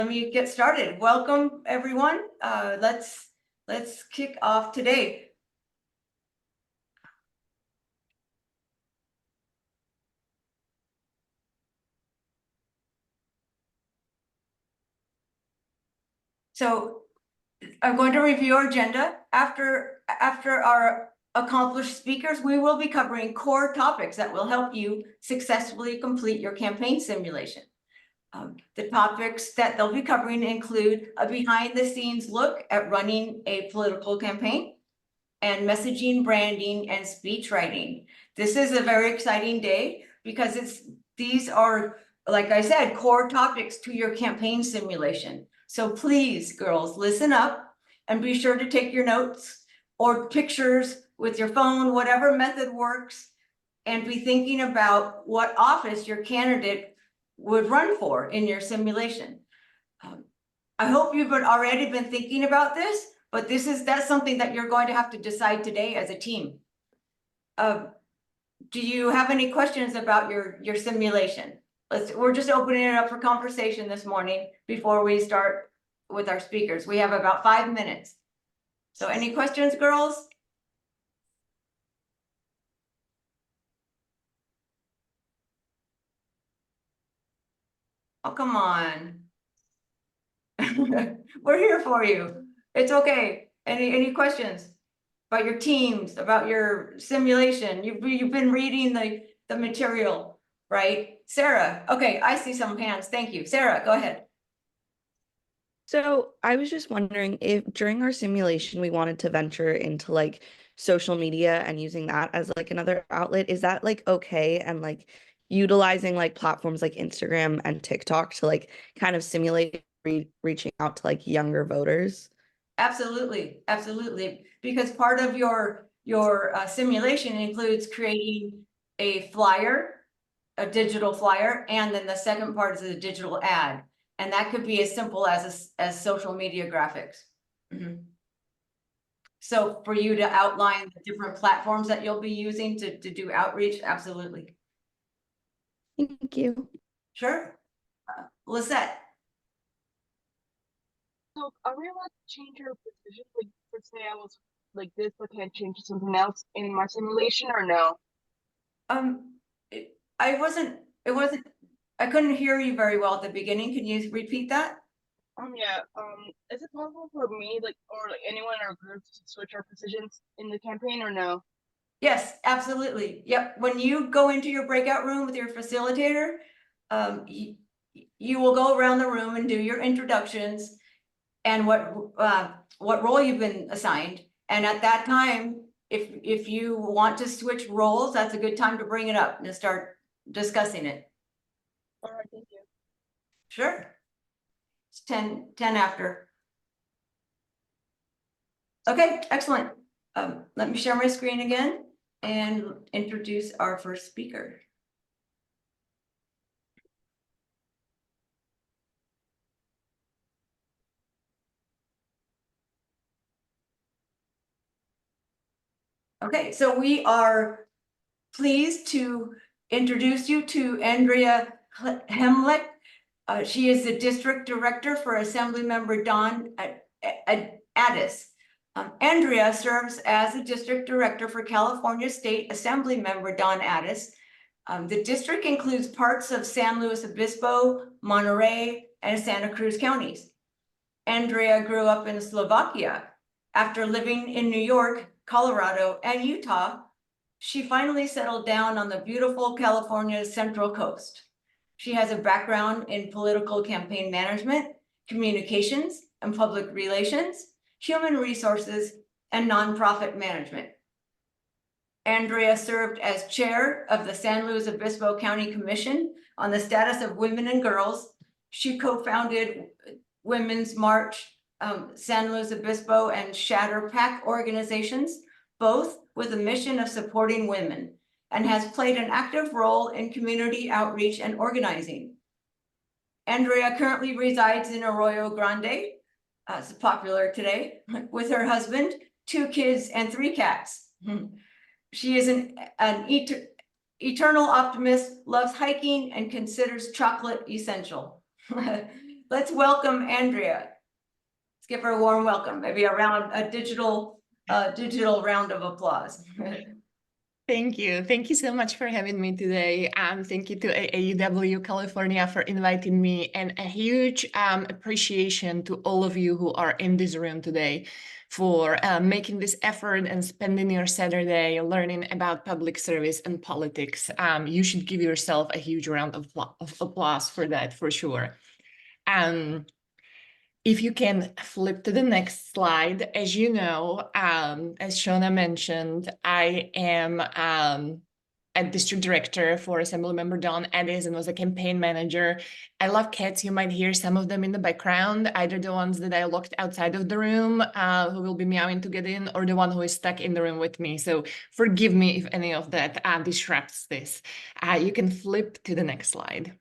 Let me get started. Welcome, everyone. Let's kick off today. So I'm going to review our agenda. After our accomplished speakers, we will be covering core topics that will help you successfully complete your campaign simulation. The topics that they'll be covering include a behind-the-scenes look at running a political campaign, and messaging, branding, and speech writing. This is a very exciting day because these are, like I said, core topics to your campaign simulation. So please, girls, listen up and be sure to take your notes or pictures with your phone, whatever method works, and be thinking about what office your candidate would run for in your simulation. I hope you've already been thinking about this, but that's something that you're going to have to decide today as a team. Do you have any questions about your simulation? We're just opening it up for conversation this morning before we start with our speakers. We have about 5 minutes. So any questions, girls? Oh, come on. We're here for you. It's okay. Any questions about your teams, about your simulation? You've been reading the material, right? Sarah, okay, I see some hands. Thank you. Sarah, go ahead. So I was just wondering if during our simulation we wanted to venture into like social media and using that as like another outlet, is that like okay? And like utilizing like platforms like Instagram and TikTok to like kind of simulate reaching out to like younger voters? Absolutely, absolutely. Because part of your simulation includes creating a flyer, a digital flyer, and then the second part is a digital ad. And that could be as simple as social media graphics. Mhm. So for you to outline the different platforms that you'll be using to do outreach, absolutely. Thank you. Sure. Lisette. So are we allowed to change our position? Like, for say I was like this, but can I change to something else in my simulation or no? I couldn't hear you very well at the beginning. Can you repeat that? Yeah. Is it possible for me, like, or like anyone in our group to switch our positions in the campaign or no? Yes, absolutely. Yep. When you go into your breakout room with your facilitator, you will go around the room and do your introductions and what role you've been assigned. And at that time, if you want to switch roles, that's a good time to bring it up and start discussing it. All right, thank you. Sure. It's 10 after. Okay, excellent. Let me share my screen again and introduce our first speaker. Okay, so we are pleased to introduce you to Andrea Hemlick. She is the District Director for Assemblymember Dawn Addis. Andrea serves as the District Director for California State Assemblymember Dawn Addis. The district includes parts of San Luis Obispo, Monterey, and Santa Cruz counties. Andrea grew up in Slovakia. After living in New York, Colorado, and Utah, she finally settled down on the beautiful California Central Coast. She has a background in political campaign management, communications and public relations, human resources, and nonprofit management. Andrea served as chair of the San Luis Obispo County Commission on the Status of Women and Girls. She co-founded Women's March, San Luis Obispo, and Shatter PAC organizations, both with a mission of supporting women, and has played an active role in community outreach and organizing. Andrea currently resides in Arroyo Grande, it's popular today, with her husband, 2 kids, and 3 cats. She is an eternal optimist, loves hiking, and considers chocolate essential. let's welcome Andrea. Let's give her a warm welcome, maybe a digital round of applause. Thank you. Thank you so much for having me today. Thank you to AUW California for inviting me, and a huge appreciation to all of you who are in this room today for making this effort and spending your Saturday learning about public service and politics. You should give yourself a huge round of applause for that, for sure. If you can flip to the next slide, as you know, as Shona mentioned, I am a district director for Assemblymember Dawn Addis and was a campaign manager. I love cats. You might hear some of them in the background, either the ones that I locked outside of the room, who will be meowing to get in, or the one who is stuck in the room with me. So forgive me if any of that disrupts this. You can flip to the next slide.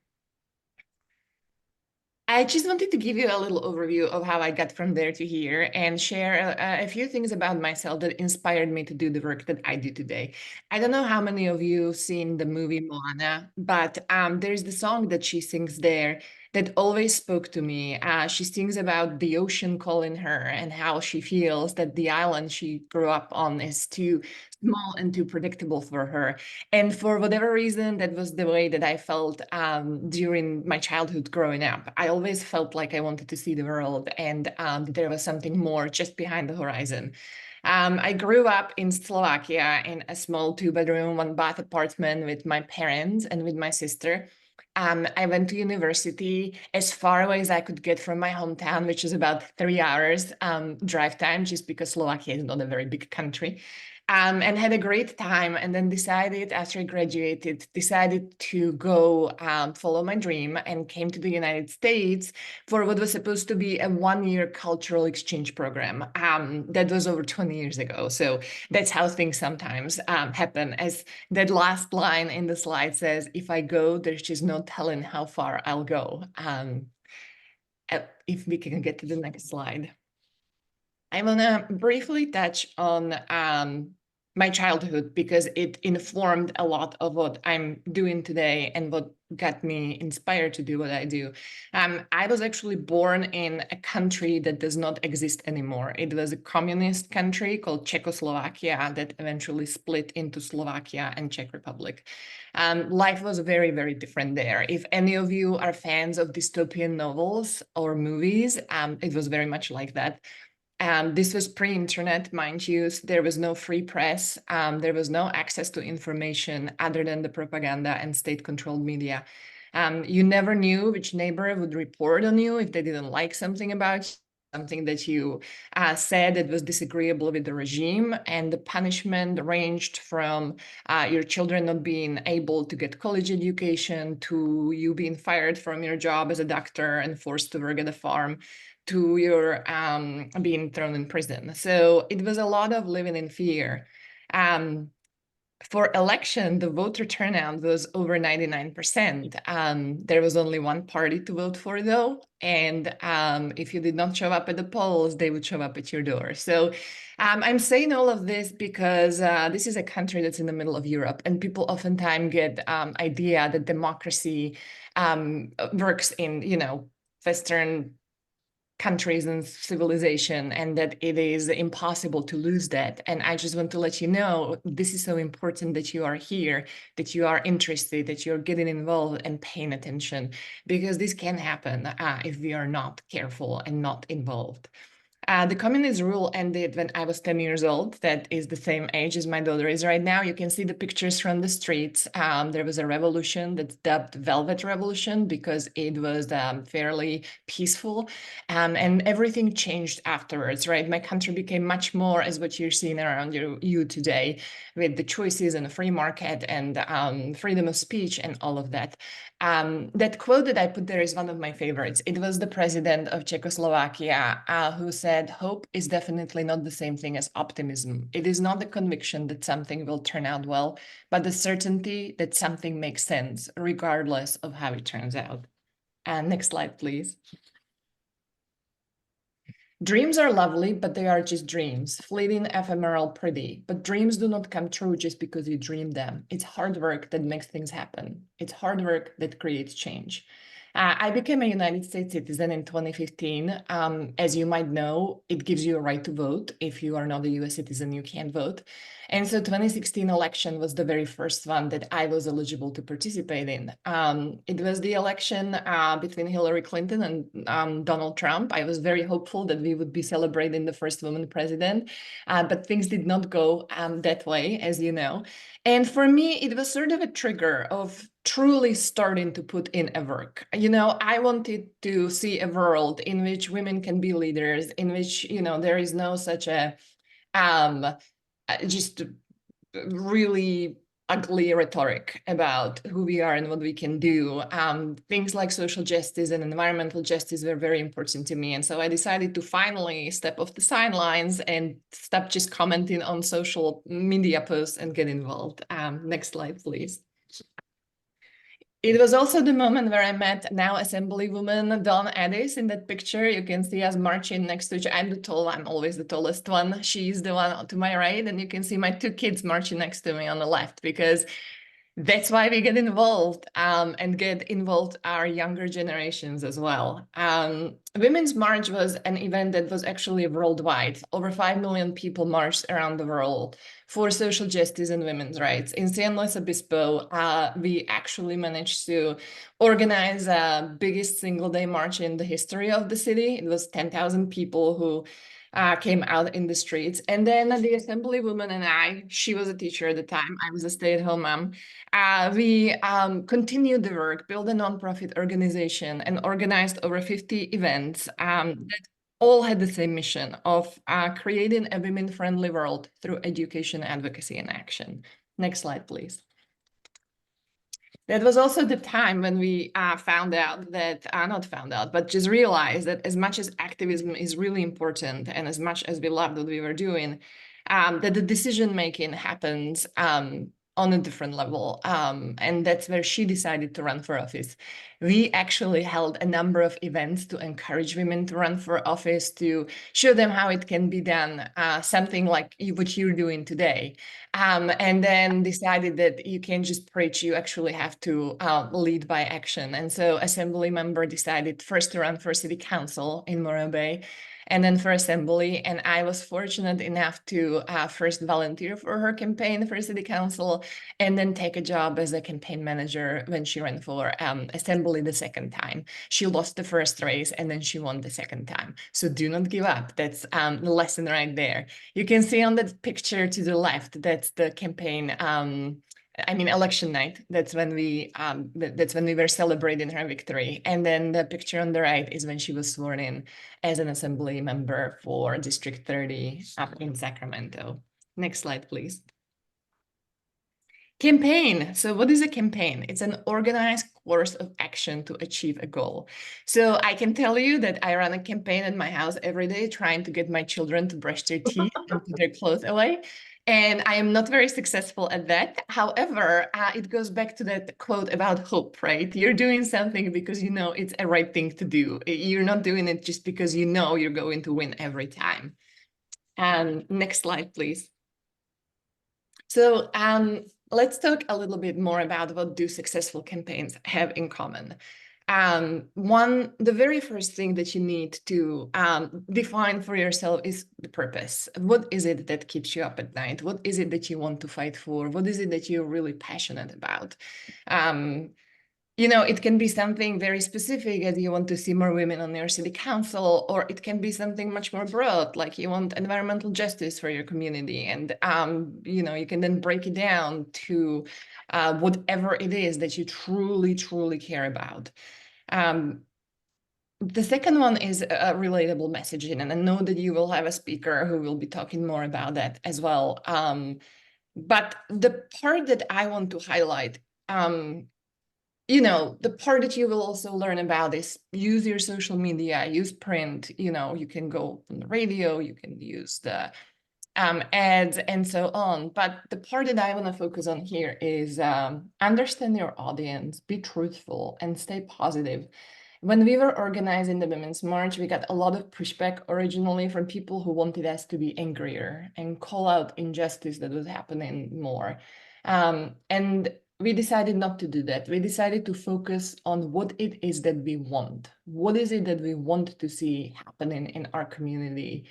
I just wanted to give you a little overview of how I got from there to here and share a few things about myself that inspired me to do the work that I do today. I don't know how many of you seen the movie Moana, but there's the song that she sings there that always spoke to me. She sings about the ocean calling her and how she feels that the island she grew up on is too small and too predictable for her. And for whatever reason, that was the way that I felt during my childhood growing up. I always felt like I wanted to see the world, and there was something more just behind the horizon. I grew up in Slovakia in a small 2-bedroom, 1-bath apartment with my parents and with my sister. I went to university as far away as I could get from my hometown, which is about 3 hours drive time, just because Slovakia is not a very big country. And had a great time, and then decided after I graduated, to go follow my dream, and came to the United States for what was supposed to be a 1-year cultural exchange program. That was over 20 years ago. So that's how things sometimes happen. As that last line in the slide says, if I go, there's just no telling how far I'll go. If we can get to the next slide. I want to briefly touch on my childhood because it informed a lot of what I'm doing today and what got me inspired to do what I do. I was actually born in a country that does not exist anymore. It was a communist country called Czechoslovakia that eventually split into Slovakia and Czech Republic. Life was very, very different there. If any of you are fans of dystopian novels or movies, it was very much like that. This was pre-internet, mind you. There was no free press. There was no access to information other than the propaganda and state-controlled media. You never knew which neighbor would report on you if they didn't like something about you, something that you said that was disagreeable with the regime. And the punishment ranged from your children not being able to get college education, to you being fired from your job as a doctor and forced to work at a farm, to your being thrown in prison. So it was a lot of living in fear. For election, the voter turnout was over 99%. There was only one party to vote for, though. And if you did not show up at the polls, they would show up at your door. So I'm saying all of this because this is a country that's in the middle of Europe, and people oftentimes get idea that democracy works in, Western countries and civilization, and that it is impossible to lose that. And I just want to let you know, this is so important that you are here, that you are interested, that you're getting involved and paying attention, because this can happen if we are not careful and not involved. The communist rule ended when I was 10 years old. That is the same age as my daughter is right now. You can see the pictures from the streets. There was a revolution that's dubbed Velvet Revolution because it was fairly peaceful, and everything changed afterwards, right? My country became much more as what you're seeing around you today, with the choices and the free market and freedom of speech and all of that. That quote that I put there is one of my favorites. It was the president of Czechoslovakia who said, hope is definitely not the same thing as optimism. It is not the conviction that something will turn out well, but the certainty that something makes sense, regardless of how it turns out. Next slide, please. Dreams are lovely, but they are just dreams, fleeting, ephemeral, pretty. But dreams do not come true just because you dream them. It's hard work that makes things happen. It's hard work that creates change. I became a United States citizen in 2015. As you might know, it gives you a right to vote. If you are not a US citizen, you can't vote. And so 2016 election was the very first one that I was eligible to participate in. It was the election between Hillary Clinton and Donald Trump. I was very hopeful that we would be celebrating the first woman president, but things did not go that way, as you know. And for me, it was sort of a trigger of truly starting to put in a work. I wanted to see a world in which women can be leaders, in which, there is no such a just really ugly rhetoric about who we are and what we can do. Things like social justice and environmental justice were very important to me. And so I decided to finally step off the sidelines and stop just commenting on social media posts and get involved. Next slide, please. It was also the moment where I met now Assemblywoman Dawn Addis in that picture. You can see us marching next to each other. I'm always the tallest one. She's the one to my right, and you can see my two kids marching next to me on the left, because that's why we get involved and get involved our younger generations as well. Women's March was an event that was actually worldwide. Over 5 million people marched around the world for social justice and women's rights. In San Luis Obispo, we actually managed to organize the biggest single day march in the history of the city. It was 10,000 people who came out in the streets. And then the Assemblywoman and she was a teacher at the time, I was a stay-at-home mom, we continued the work, built a nonprofit organization, and organized over 50 events that all had the same mission of creating a women-friendly world through education, advocacy, and action. Next slide, please. That was also the time when we found out that, not found out, but just realized that as much as activism is really important and as much as we loved what we were doing, that the decision-making happens on a different level. And that's where she decided to run for office. We actually held a number of events to encourage women to run for office, to show them how it can be done, something like what you're doing today. And then decided that you can't just preach, you actually have to lead by action. And so Assembly member decided first to run for city council in Morro Bay, and then for assembly. And I was fortunate enough to first volunteer for her campaign for city council, and then take a job as a campaign manager when she ran for assembly the second time. She lost the first race and then she won the second time. So do not give up. That's the lesson right there. You can see on that picture to the left, that's the campaign, election night. That's when we were celebrating her victory. And then the picture on the right is when she was sworn in as an assembly member for District 30 up in Sacramento. Next slide, please. Campaign. So what is a campaign? It's an organized course of action to achieve a goal. So I can tell you that I run a campaign at my house every day, trying to get my children to brush their teeth and put their clothes away. And I am not very successful at that. However, it goes back to that quote about hope, right? You're doing something because you know it's a right thing to do. You're not doing it just because you know you're going to win every time. Next slide, please. So let's talk a little bit more about what do successful campaigns have in common. The very first thing that you need to define for yourself is the purpose. What is it that keeps you up at night? What is it that you want to fight for? What is it that you're really passionate about? It can be something very specific, as you want to see more women on your city council, or it can be something much more broad, like you want environmental justice for your community. And, you can then break it down to whatever it is that you truly, truly care about. The second one is a relatable messaging, and I know that you will have a speaker who will be talking more about that as well. But the part that I want to highlight, the part that you will also learn about is use your social media, use print, you can go on the radio, you can use the ads and so on. But the part that I want to focus on here is understand your audience, be truthful, and stay positive. When we were organizing the Women's March, we got a lot of pushback originally from people who wanted us to be angrier and call out injustice that was happening more. And we decided not to do that. We decided to focus on what it is that we want. What is it that we want to see happening in our community?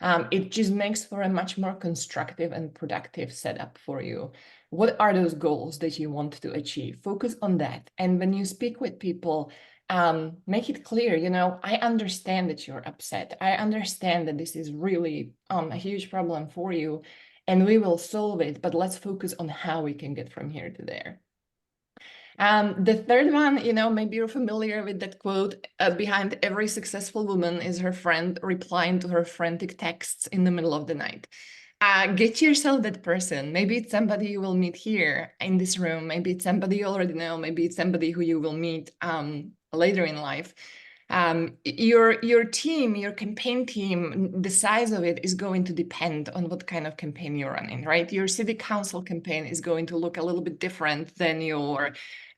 It just makes for a much more constructive and productive setup for you. What are those goals that you want to achieve? Focus on that. And when you speak with people, make it clear, you know, I understand that you're upset. I understand that this is really a huge problem for you, and we will solve it, but let's focus on how we can get from here to there. The third one, you know, maybe you're familiar with that quote, behind every successful woman is her friend replying to her frantic texts in the middle of the night. Get yourself that person. Maybe it's somebody you will meet here in this room. Maybe it's somebody you already know. Maybe it's somebody who you will meet later in life. Your team, your campaign team, the size of it is going to depend on what kind of campaign you're running, right? Your city council campaign is going to look a little bit different than your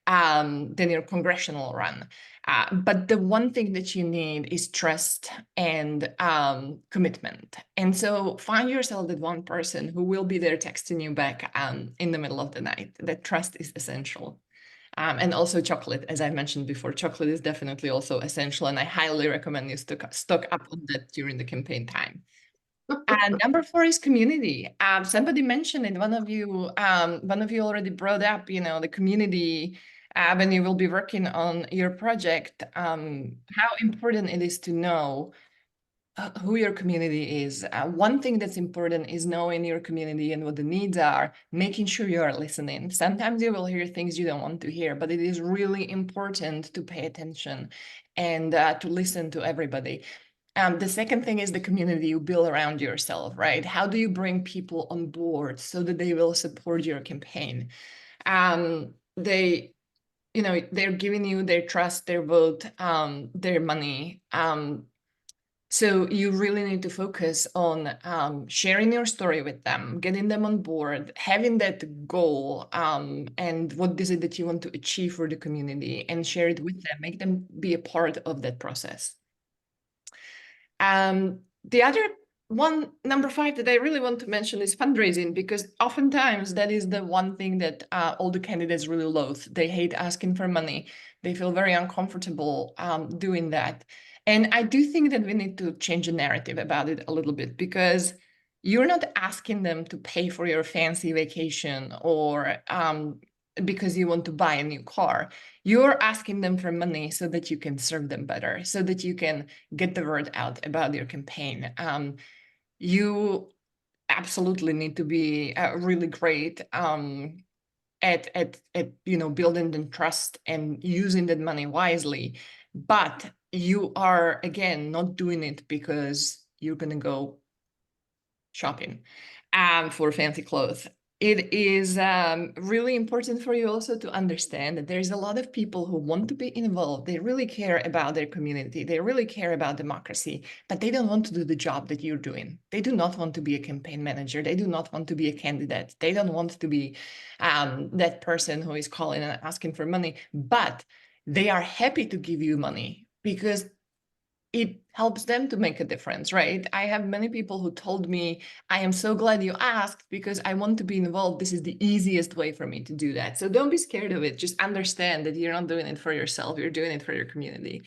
congressional run. But the one thing that you need is trust and commitment. And so find yourself that one person who will be there texting you back in the middle of the night. That trust is essential. And also chocolate, as I mentioned before, chocolate is definitely also essential. And I highly recommend you stock up on that during the campaign time. And number 4 is community. Somebody mentioned it. One of you already brought up, you know, the community when you will be working on your project, how important it is to know who your community is. One thing that's important is knowing your community and what the needs are, making sure you are listening. Sometimes you will hear things you don't want to hear, but it is really important to pay attention and to listen to everybody. The second thing is the community you build around yourself, right? How do you bring people on board so that they will support your campaign? They're giving you their trust, their vote, their money. So you really need to focus on sharing your story with them, getting them on board, having that goal, and what is it that you want to achieve for the community, and share it with them, make them be a part of that process. The other one, number 5, that I really want to mention is fundraising, because oftentimes that is the one thing that all the candidates really loathe. They hate asking for money. They feel very uncomfortable doing that. And I do think that we need to change the narrative about it a little bit, because you're not asking them to pay for your fancy vacation or because you want to buy a new car. You're asking them for money so that you can serve them better, so that you can get the word out about your campaign. You absolutely need to be really great at building the trust and using that money wisely. But you are, again, not doing it because you're going to go shopping for fancy clothes. It is really important for you also to understand that there's a lot of people who want to be involved. They really care about their community. They really care about democracy, but they don't want to do the job that you're doing. They do not want to be a campaign manager. They do not want to be a candidate. They don't want to be that person who is calling and asking for money, but they are happy to give you money because it helps them to make a difference, right? I have many people who told me, I am so glad you asked because I want to be involved. This is the easiest way for me to do that. So don't be scared of it. Just understand that you're not doing it for yourself. You're doing it for your community.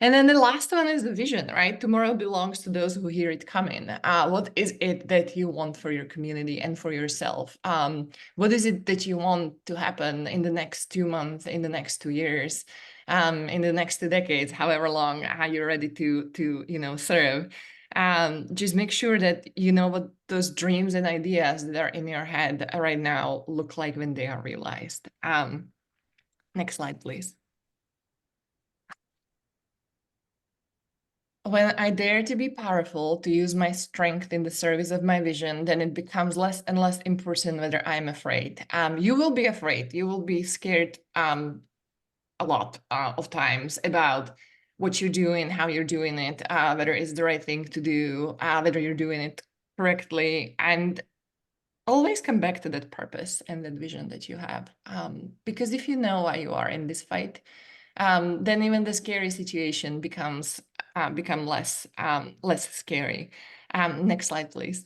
And then the last one is the vision, right? Tomorrow belongs to those who hear it coming. What is it that you want for your community and for yourself? What is it that you want to happen in the next 2 months, in the next 2 years? In the next 2 decades, however long you're ready to serve. Just make sure that you know what those dreams and ideas that are in your head right now look like when they are realized. Next slide, please. When I dare to be powerful, to use my strength in the service of my vision, then it becomes less and less important whether I'm afraid. You will be afraid. You will be scared a lot of times about what you're doing, how you're doing it, whether it's the right thing to do, whether you're doing it correctly, and always come back to that purpose and that vision that you have. Because if you know why you are in this fight, then even the scary situation become less scary. Next slide, please.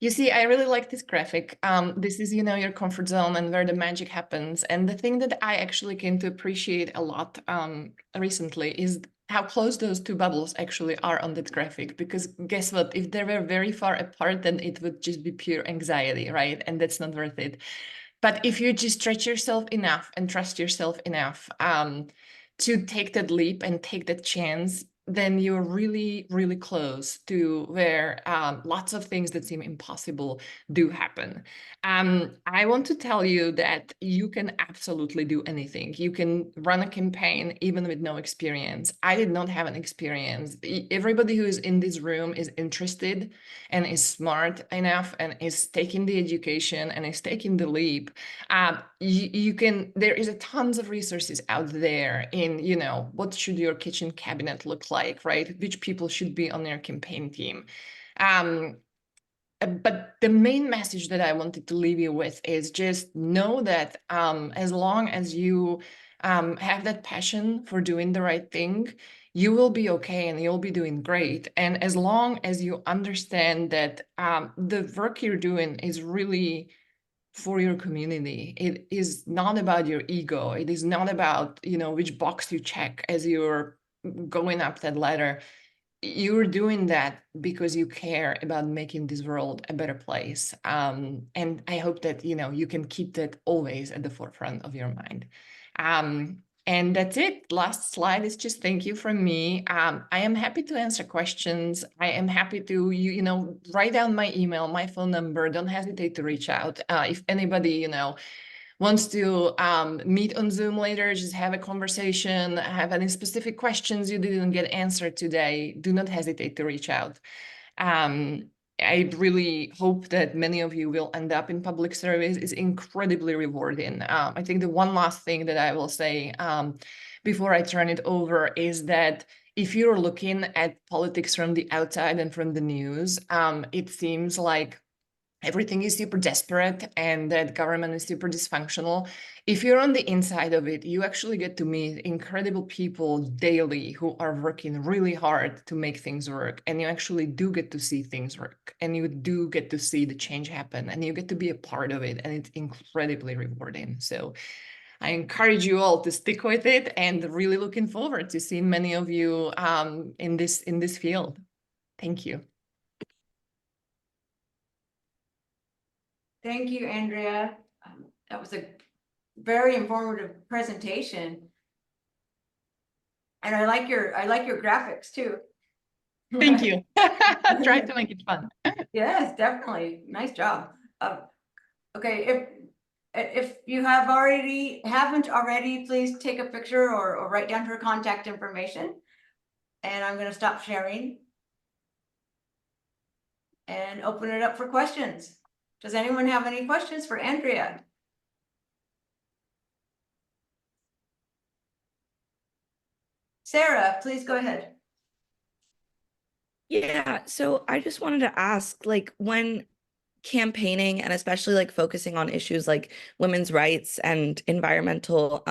You see, I really like this graphic. This is, your comfort zone and where the magic happens. And the thing that I actually came to appreciate a lot recently is how close those two bubbles actually are on that graphic. Because guess what? If they were very far apart, then it would just be pure anxiety, right? And that's not worth it. But if you just stretch yourself enough and trust yourself enough to take that leap and take that chance, then you're really, really close to where lots of things that seem impossible do happen. I want to tell you that you can absolutely do anything. You can run a campaign even with no experience. I did not have an experience. Everybody who is in this room is interested and is smart enough and is taking the education and is taking the leap. There is a tons of resources out there in, what should your kitchen cabinet look like, right? Which people should be on your campaign team. But the main message that I wanted to leave you with is just know that as long as you have that passion for doing the right thing, you will be okay and you'll be doing great. And as long as you understand that the work you're doing is really for your community, it is not about your ego. It is not about, which box you check as you're going up that ladder. You're doing that because you care about making this world a better place. And I hope that, you can keep that always at the forefront of your mind. And that's it. Last slide is just thank you from me. I am happy to answer questions. I am happy to, write down my email, my phone number. Don't hesitate to reach out. If anybody, wants to meet on Zoom later, just have a conversation, have any specific questions you didn't get answered today, do not hesitate to reach out. I really hope that many of you will end up in public service. It's incredibly rewarding. I think the one last thing that I will say before I turn it over is that if you're looking at politics from the outside and from the news, it seems like everything is super desperate and that government is super dysfunctional. If you're on the inside of it, you actually get to meet incredible people daily who are working really hard to make things work. And you actually do get to see things work and you do get to see the change happen and you get to be a part of it. And it's incredibly rewarding. So I encourage you all to stick with it and really looking forward to seeing many of you in this field. Thank you. Thank you, Andrea. That was a very informative presentation. And I like your graphics too. Thank you. Try to make it fun. Yes, definitely. Nice job. Okay, if you haven't already, please take a picture or write down her contact information. And I'm going to stop sharing and open it up for questions. Does anyone have any questions for Andrea? Sarah, please go ahead. Yeah, so I just wanted to ask, like, when campaigning and especially like focusing on issues like women's rights and environmental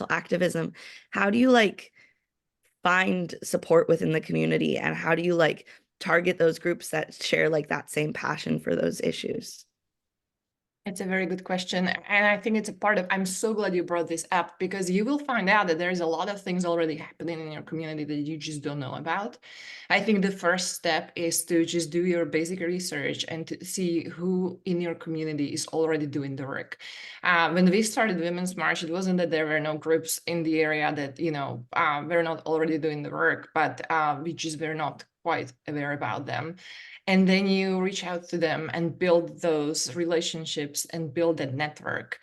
activism, how do you like find support within the community and how do you like target those groups that share like that same passion for those issues? It's a very good question. And I think it's a part of, I'm so glad you brought this up because you will find out that there's a lot of things already happening in your community that you just don't know about. I think the first step is to just do your basic research and to see who in your community is already doing the work. When we started Women's March, it wasn't that there were no groups in the area that, were not already doing the work, but we just were not quite aware about them. And then you reach out to them and build those relationships and build that network.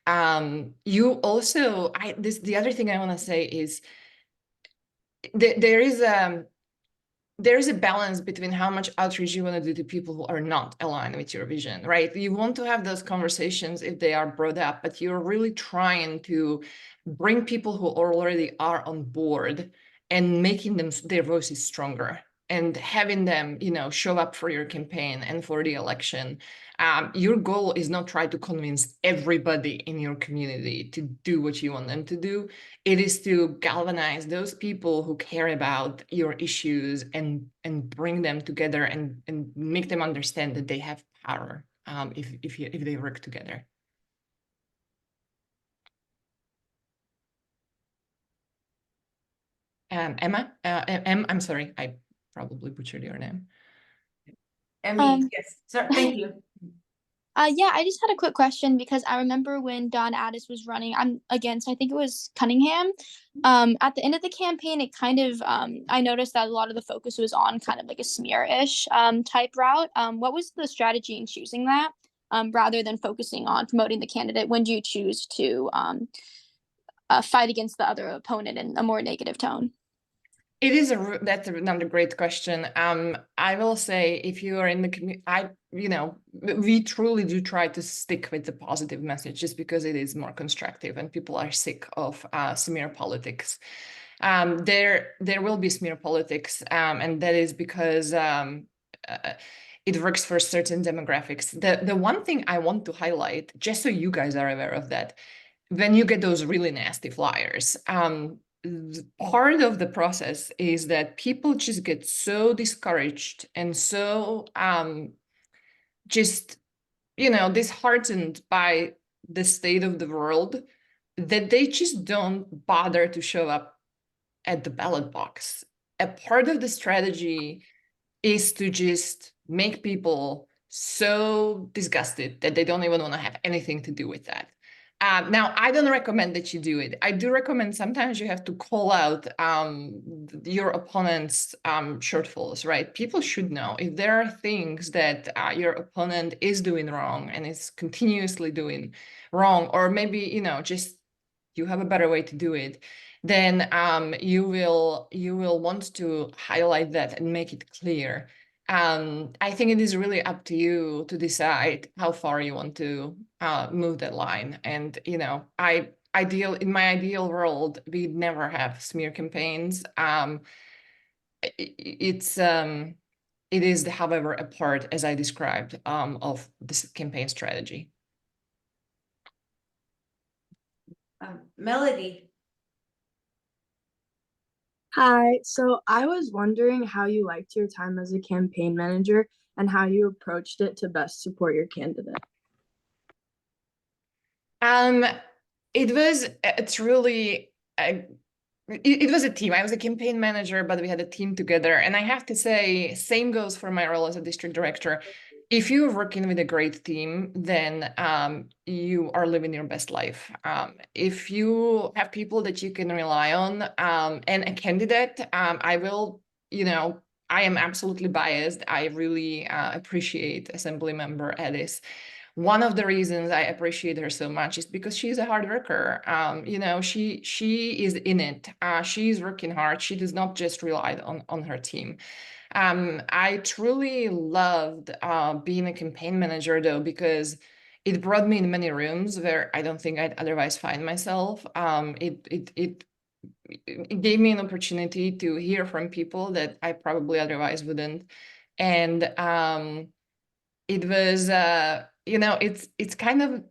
You also, the other thing I want to say is there is a balance between how much outreach you want to do to people who are not aligned with your vision, right? You want to have those conversations if they are brought up, but you're really trying to bring people who already are on board and making their voices stronger. and having them, you know, show up for your campaign and for the election. Your goal is not try to convince everybody in your community to do what you want them to do. It is to galvanize those people who care about your issues and bring them together and make them understand that they have power if they work together. Emma, I'm sorry, I probably butchered your name. Emmy, yes, sir, thank you. Yeah, I just had a quick question because I remember when Don Addis was running, I'm against, I think it was Cunningham. At the end of the campaign, it kind of, I noticed that a lot of the focus was on kind of like a smear-ish type route. What was the strategy in choosing that rather than focusing on promoting the candidate? When do you choose to fight against the other opponent in a more negative tone? It is that's another great question. I will say, if you are in the community, we truly do try to stick with the positive message, just because it is more constructive and people are sick of smear politics. There will be smear politics, and that is because it works for certain demographics. The one thing I want to highlight, just so you guys are aware of that, when you get those really nasty flyers, part of the process is that people just get so discouraged and so just, disheartened by the state of the world that they just don't bother to show up at the ballot box. A part of the strategy is to just make people so disgusted that they don't even want to have anything to do with that. Now, I don't recommend that you do it. I do recommend sometimes you have to call out your opponent's shortfalls, right? People should know if there are things that your opponent is doing wrong and is continuously doing wrong, or maybe, just you have a better way to do it, then you will want to highlight that and make it clear. I think it is really up to you to decide how far you want to move that line. And, in my ideal world, we'd never have smear campaigns. It is, however, a part, as I described, of this campaign strategy. Melody. Hi, so I was wondering how you liked your time as a campaign manager and how you approached it to best support your candidate. It was a team. I was a campaign manager, but we had a team together. And I have to say, same goes for my role as a district director. If you're working with a great team, then you are living your best life. If you have people that you can rely on, and a candidate, I am absolutely biased. I really appreciate Assemblymember Addis. One of the reasons I appreciate her so much is because she's a hard worker. She is in it. She's working hard. She does not just rely on her team. I truly loved being a campaign manager, though, because it brought me in many rooms where I don't think I'd otherwise find myself. It gave me an opportunity to hear from people that I probably otherwise wouldn't. And it was it's kind of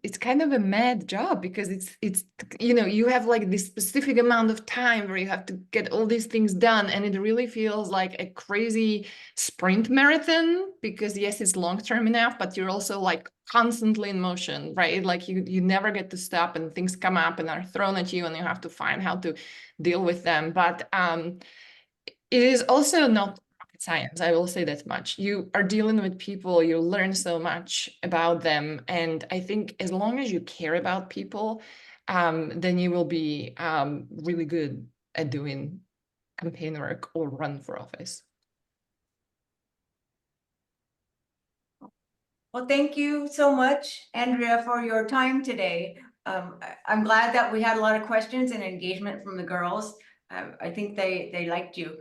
a mad job, because it's you have like this specific amount of time where you have to get all these things done, and it really feels like a crazy sprint marathon, because yes, it's long-term enough, but you're also like constantly in motion, right? Like you never get to stop, and things come up and are thrown at you, and you have to find how to deal with them. But it is also not science, I will say that much. You are dealing with people, you learn so much about them. And I think as long as you care about people, then you will be really good at doing campaign work or run for office. Well, thank you so much, Andrea, for your time today. I'm glad that we had a lot of questions and engagement from the girls. I think they liked you.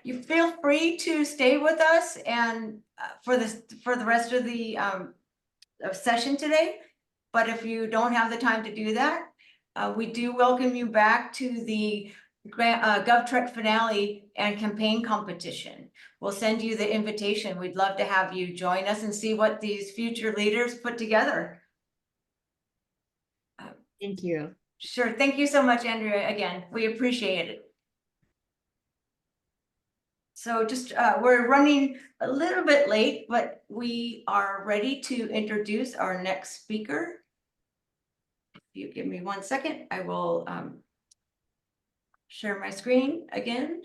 You feel free to stay with us and for the rest of the session today. But if you don't have the time to do that, we do welcome you back to the GovTrek finale and campaign competition. We'll send you the invitation. We'd love to have you join us and see what these future leaders put together. Thank you. Sure. Thank you so much, Andrea. Again, we appreciate it. So just, we're running a little bit late, but we are ready to introduce our next speaker. If you give me 1 second, I will share my screen again.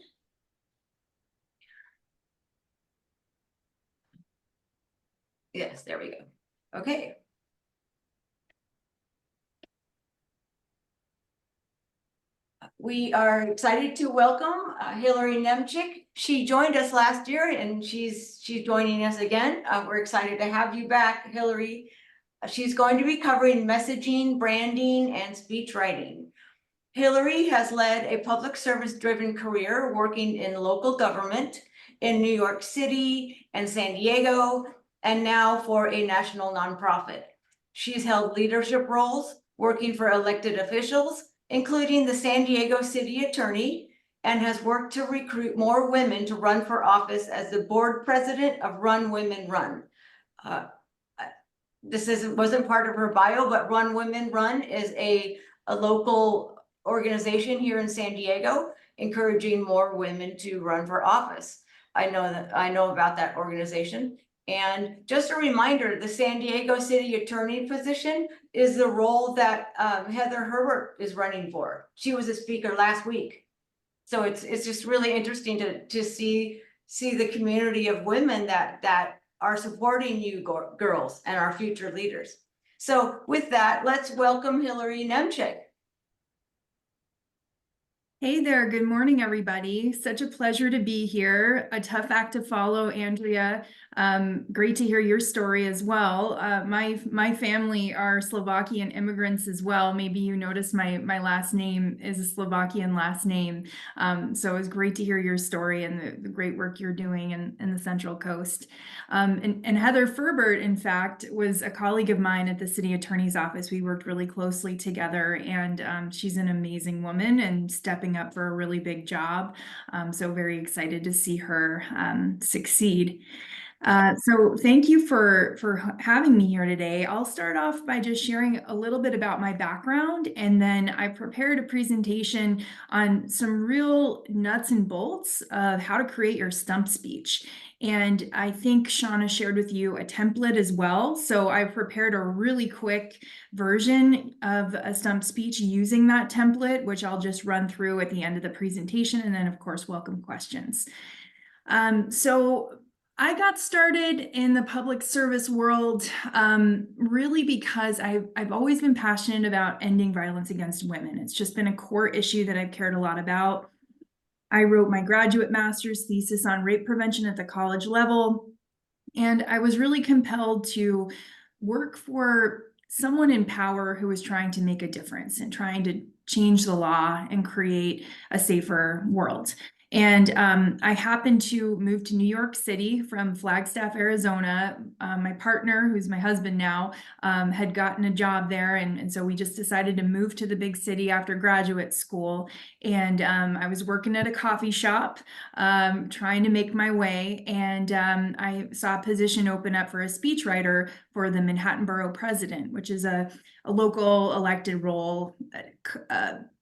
Yes, there we go. Okay. We are excited to welcome Hillary Nemchik. She joined us last year and she's joining us again. We're excited to have you back, Hillary. She's going to be covering messaging, branding, and speech writing. Hillary has led a public service driven career working in local government in New York City and San Diego, and now for a national nonprofit. She's held leadership roles working for elected officials, including the San Diego City Attorney, and has worked to recruit more women to run for office as the board president of Run Women Run. This wasn't part of her bio, but Run Women Run is a local organization here in San Diego, encouraging more women to run for office. I know about that organization. And just a reminder, the San Diego City Attorney position is the role that Heather Herbert is running for. She was a speaker last week. So it's just really interesting to see the community of women that are supporting you girls and our future leaders. So with that, let's welcome Hillary Nemchik. Hey there, good morning, everybody. Such a pleasure to be here. A tough act to follow, Andrea. Great to hear your story as well. My family are Slovakian immigrants as well. Maybe you noticed my last name is a Slovakian last name. So it was great to hear your story and the great work you're doing in the Central Coast. And Heather Herbert, in fact, was a colleague of mine at the City Attorney's Office. We worked really closely together, and she's an amazing woman and stepping up for a really big job. So very excited to see her succeed. So thank you for having me here today. I'll start off by just sharing a little bit about my background, and then I prepared a presentation on some real nuts and bolts of how to create your stump speech. And I think Shauna shared with you a template as well. So I prepared a really quick version of a stump speech using that template, which I'll just run through at the end of the presentation, and then of course, welcome questions. So I got started in the public service world really because I've always been passionate about ending violence against women. It's just been a core issue that I've cared a lot about. I wrote my graduate master's thesis on rape prevention at the college level, and I was really compelled to work for someone in power who was trying to make a difference and trying to change the law and create a safer world. And I happened to move to New York City from Flagstaff, Arizona. My partner, who's my husband now, had gotten a job there. And so we just decided to move to the big city after graduate school. And I was working at a coffee shop, trying to make my way. And I saw a position open up for a speechwriter for the Manhattan Borough President, which is a local elected role,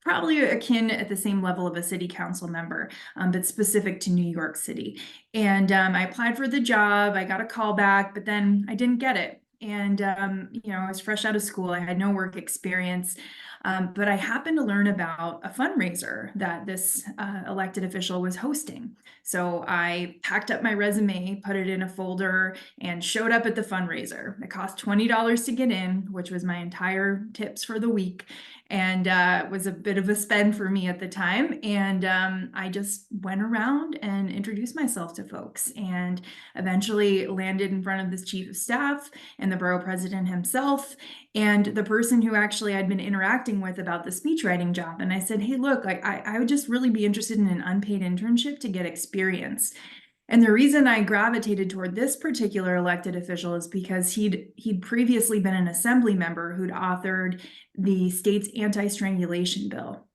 probably akin at the same level of a city council member, but specific to New York City. And I applied for the job, I got a call back, but then I didn't get it. And, I was fresh out of school, I had no work experience, but I happened to learn about a fundraiser that this elected official was hosting. So I packed up my resume, put it in a folder, and showed up at the fundraiser. It cost $20 to get in, which was my entire tips for the week, and was a bit of a spend for me at the time. And I just went around and introduced myself to folks, and eventually landed in front of the chief of staff and the borough president himself, and the person who actually I'd been interacting with about the speech writing job. And I said, hey, look, I would just really be interested in an unpaid internship to get experience. And the reason I gravitated toward this particular elected official is because he'd previously been an assembly member who'd authored the state's anti-strangulation bill.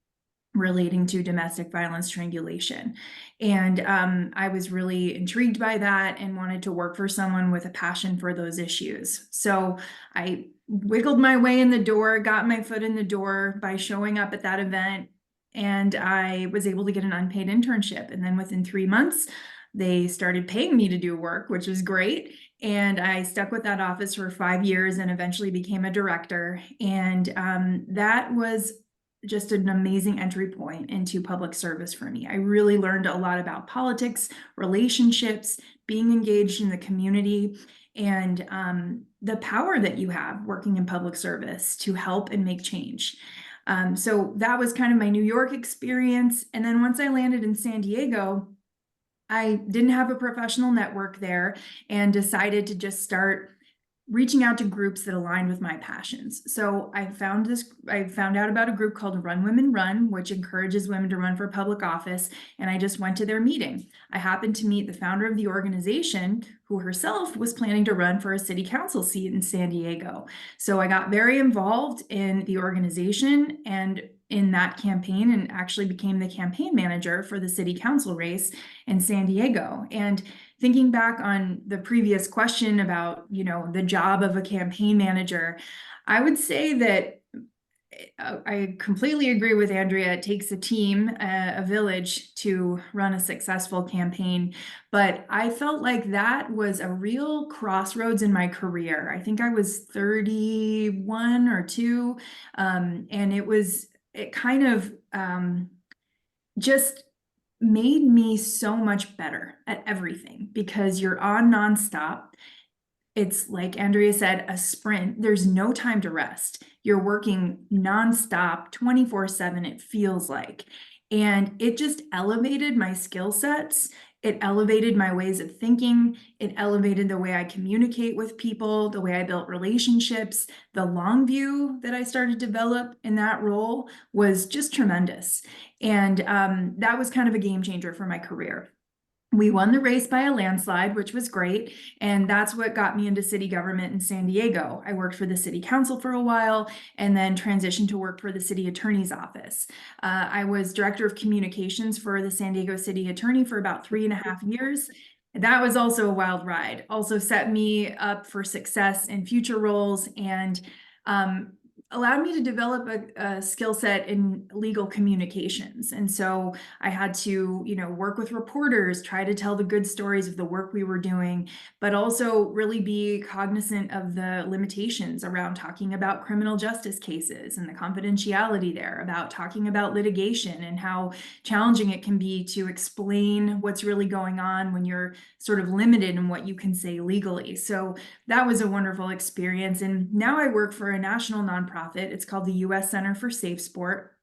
relating to domestic violence strangulation. And I was really intrigued by that and wanted to work for someone with a passion for those issues. So I wiggled my way in the door, got my foot in the door by showing up at that event, and I was able to get an unpaid internship. And then within 3 months, they started paying me to do work, which was great. And I stuck with that office for 5 years and eventually became a director. And that was just an amazing entry point into public service for me. I really learned a lot about politics, relationships, being engaged in the community, and the power that you have working in public service to help and make change. So that was kind of my New York experience. And then once I landed in San Diego, I didn't have a professional network there and decided to just start reaching out to groups that aligned with my passions. So I found out about a group called Run Women Run, which encourages women to run for public office. And I just went to their meeting. I happened to meet the founder of the organization, who herself was planning to run for a city council seat in San Diego. So I got very involved in the organization and in that campaign, and actually became the campaign manager for the city council race in San Diego. And thinking back on the previous question about, the job of a campaign manager, I would say that I completely agree with Andrea. It takes a team, a village to run a successful campaign. But I felt like that was a real crossroads in my career. I think I was 31 or 2. And it kind of just made me so much better at everything because you're on nonstop. It's like Andrea said, a sprint. There's no time to rest. You're working nonstop, 24/7, it feels like. And it just elevated my skill sets. It elevated my ways of thinking. It elevated the way I communicate with people, the way I built relationships. The long view that I started to develop in that role was just tremendous. And that was kind of a game changer for my career. We won the race by a landslide, which was great. And that's what got me into city government in San Diego. I worked for the city council for a while and then transitioned to work for the city attorney's office. I was director of communications for the San Diego city attorney for about 3.5 years. That was also a wild ride. Also set me up for success in future roles and allowed me to develop a skill set in legal communications. And so I had to, work with reporters, try to tell the good stories of the work we were doing, but also really be cognizant of the limitations around talking about criminal justice cases and the confidentiality there, about talking about litigation and how challenging it can be to explain what's really going on when you're sort of limited in what you can say legally. So that was a wonderful experience. And now I work for a national nonprofit. It's called the U.S. Center for Safe Sport.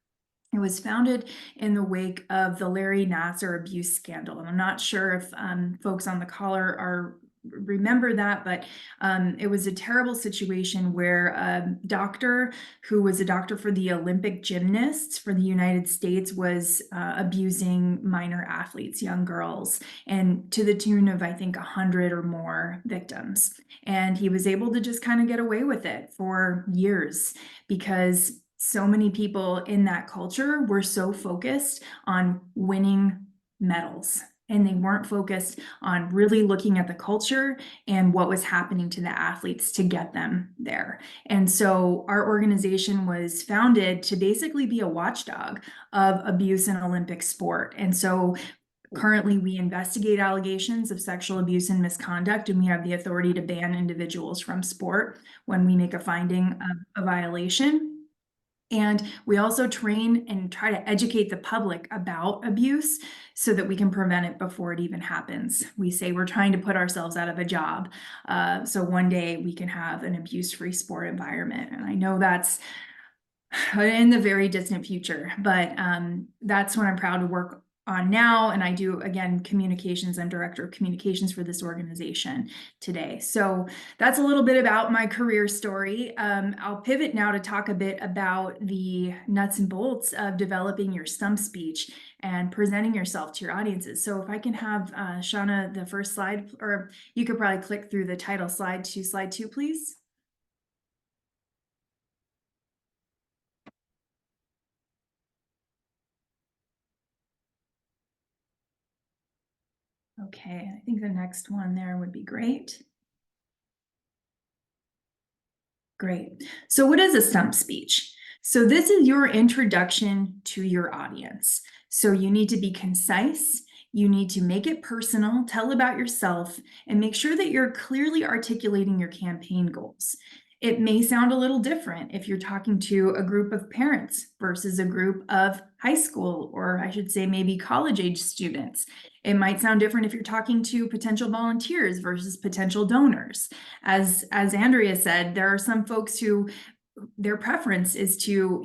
It was founded in the wake of the Larry Nassar abuse scandal. And I'm not sure if folks on the call remember that, but it was a terrible situation where a doctor who was a doctor for the Olympic gymnasts for the United States was abusing minor athletes, young girls, and to the tune of, I think, 100 or more victims. And he was able to just kind of get away with it for years because so many people in that culture were so focused on winning medals. And they weren't focused on really looking at the culture and what was happening to the athletes to get them there. And so our organization was founded to basically be a watchdog of abuse in Olympic sport. And so currently we investigate allegations of sexual abuse and misconduct, and we have the authority to ban individuals from sport when we make a finding of a violation. And we also train and try to educate the public about abuse so that we can prevent it before it even happens. We say we're trying to put ourselves out of a job. So one day we can have an abuse-free sport environment. And I know that's in the very distant future, but that's what I'm proud to work on now. And I do, again, communications. I'm director of communications for this organization today. So that's a little bit about my career story. I'll pivot now to talk a bit about the nuts and bolts of developing your stump speech and presenting yourself to your audiences. So if I can have Shauna, the first slide, or you could probably click through the title slide to slide 2, please. Okay, I think the next one there would be great. Great. So what is a stump speech? So this is your introduction to your audience. So you need to be concise. You need to make it personal, tell about yourself, and make sure that you're clearly articulating your campaign goals. It may sound a little different if you're talking to a group of parents versus a group of high school, or I should say maybe college age students. It might sound different if you're talking to potential volunteers versus potential donors. As Andrea said, there are some folks who their preference is to,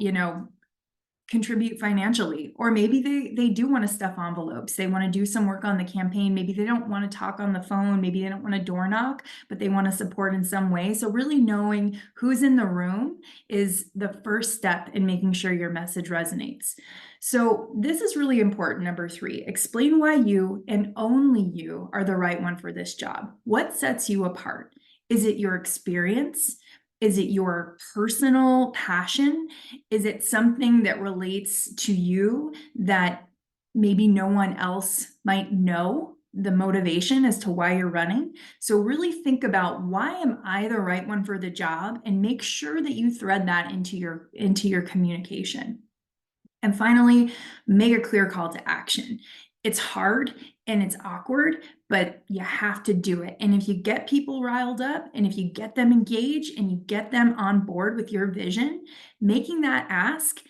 contribute financially, or maybe they do want to stuff envelopes. They want to do some work on the campaign. Maybe they don't want to talk on the phone. Maybe they don't want to door knock, but they want to support in some way. So really knowing who's in the room is the first step in making sure your message resonates. So this is really important. Number 3, explain why you and only you are the right one for this job. What sets you apart? Is it your experience? Is it your personal passion? Is it something that relates to you that maybe no one else might know the motivation as to why you're running? So really think about, why am I the right one for the job? And make sure that you thread that into your communication. And finally, make a clear call to action. It's hard and it's awkward, but you have to do it. And if you get people riled up, and if you get them engaged, and you get them on board with your vision, making that ask,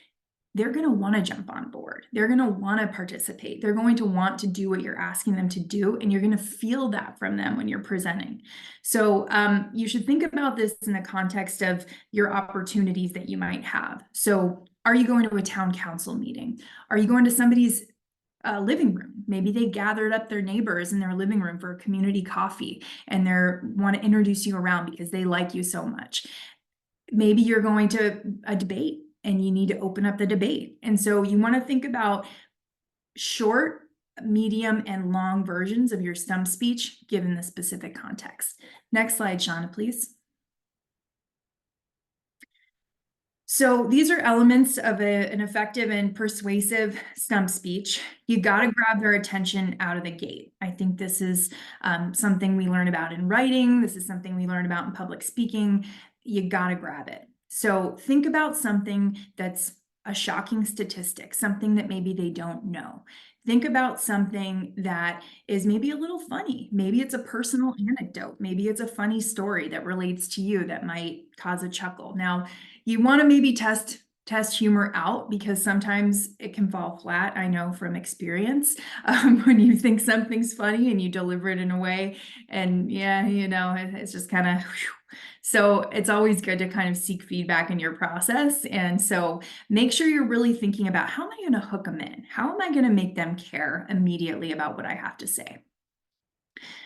they're going to want to jump on board. They're going to want to participate. They're going to want to do what you're asking them to do. And you're going to feel that from them when you're presenting. So you should think about this in the context of your opportunities that you might have. So are you going to a town council meeting? Are you going to somebody's living room? Maybe they gathered up their neighbors in their living room for a community coffee, and they want to introduce you around because they like you so much. Maybe you're going to a debate and you need to open up the debate. And so you want to think about short, medium, and long versions of your stump speech given the specific context. Next slide, Shauna, please. So these are elements of an effective and persuasive stump speech. You got to grab their attention out of the gate. I think this is something we learn about in writing. This is something we learn about in public speaking. You got to grab it. So think about something that's a shocking statistic, something that maybe they don't know. Think about something that is maybe a little funny. Maybe it's a personal anecdote. Maybe it's a funny story that relates to you that might cause a chuckle. Now, you want to maybe test humor out, because sometimes it can fall flat. I know from experience, when you think something's funny and you deliver it in a way, and it's just kind of. So it's always good to kind of seek feedback in your process. And so make sure you're really thinking about, how am I going to hook them in? How am I going to make them care immediately about what I have to say?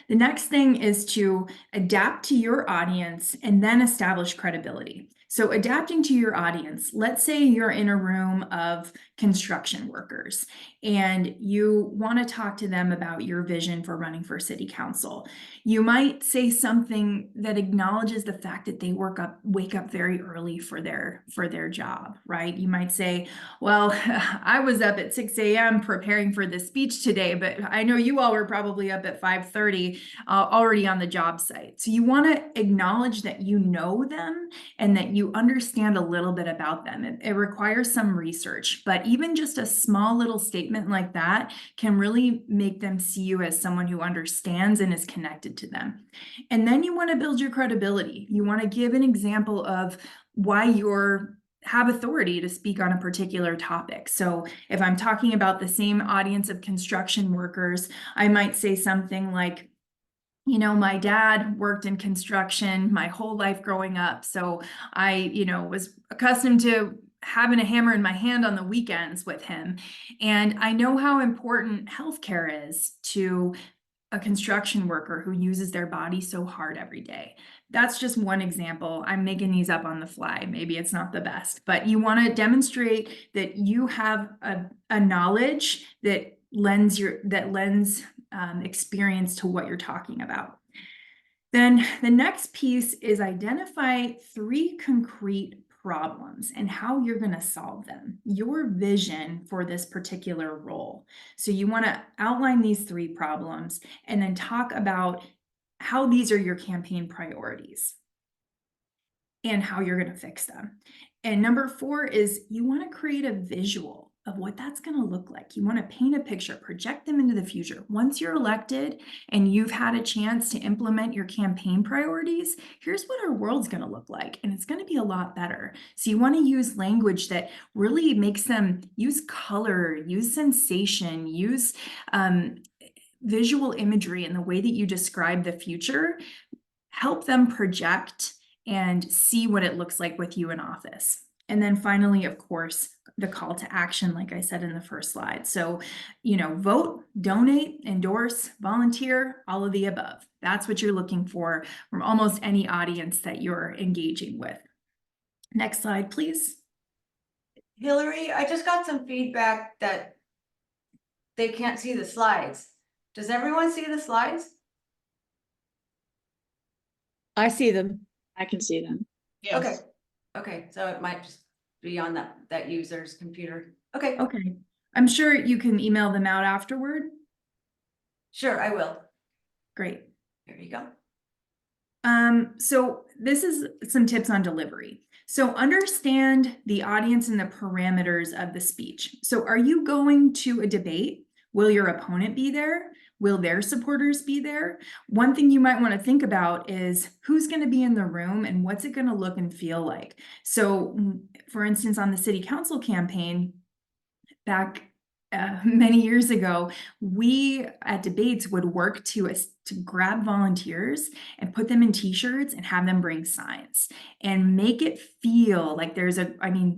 The next thing is to adapt to your audience and then establish credibility. So adapting to your audience, let's say you're in a room of construction workers and you want to talk to them about your vision for running for city council. You might say something that acknowledges the fact that they wake up very early for their job, right? You might say, well, I was up at 6 a.m. preparing for this speech today, but I know you all were probably up at 5:30 already on the job site. So you want to acknowledge that you know them and that you understand a little bit about them. It requires some research, but even just a small little statement like that can really make them see you as someone who understands and is connected to them. And then you want to build your credibility. You want to give an example of why you're have authority to speak on a particular topic. So if I'm talking about the same audience of construction workers, I might say something like, my dad worked in construction my whole life growing up. So I, was accustomed to having a hammer in my hand on the weekends with him. And I know how important healthcare is to a construction worker who uses their body so hard every day. That's just one example. I'm making these up on the fly. Maybe it's not the best, but you want to demonstrate that you have a knowledge that lends experience to what you're talking about. Then the next piece is identify 3 concrete problems and how you're going to solve them, your vision for this particular role. So you want to outline these 3 problems and then talk about how these are your campaign priorities and how you're going to fix them. And number 4 is you want to create a visual of what that's going to look like. You want to paint a picture, project them into the future. Once you're elected and you've had a chance to implement your campaign priorities, here's what our world's going to look like. And it's going to be a lot better. So you want to use language that really makes them use color, use sensation, use visual imagery in the way that you describe the future. Help them project and see what it looks like with you in office. And then finally, of course, the call to action, like I said in the first slide. So, vote, donate, endorse, volunteer, all of the above. That's what you're looking for from almost any audience that you're engaging with. Next slide, please. Hillary, I just got some feedback that they can't see the slides. Does everyone see the slides? I see them. I can see them. Okay. Okay, so it might just be on that user's computer. Okay, Okay. I'm sure you can email them out afterward. sure, I will. Great. There you go. So this is some tips on delivery. So understand the audience and the parameters of the speech. So are you going to a debate? Will your opponent be there? Will their supporters be there? One thing you might want to think about is who's going to be in the room and what's it going to look and feel like. So for instance, on the city council campaign back many years ago, we at debates would work to grab volunteers and put them in t-shirts and have them bring signs and make it feel like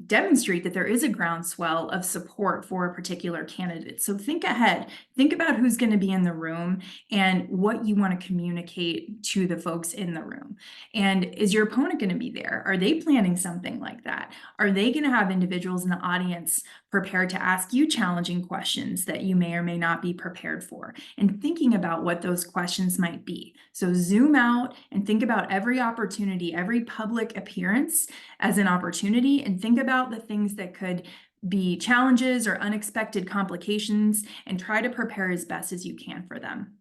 demonstrate that there is a groundswell of support for a particular candidate. So think ahead, think about who's going to be in the room and what you want to communicate to the folks in the room. And is your opponent going to be there? Are they planning something like that? Are they going to have individuals in the audience prepared to ask you challenging questions that you may or may not be prepared for? And thinking about what those questions might be. So zoom out and think about every opportunity, every public appearance as an opportunity, and think about the things that could be challenges or unexpected complications and try to prepare as best as you can for them.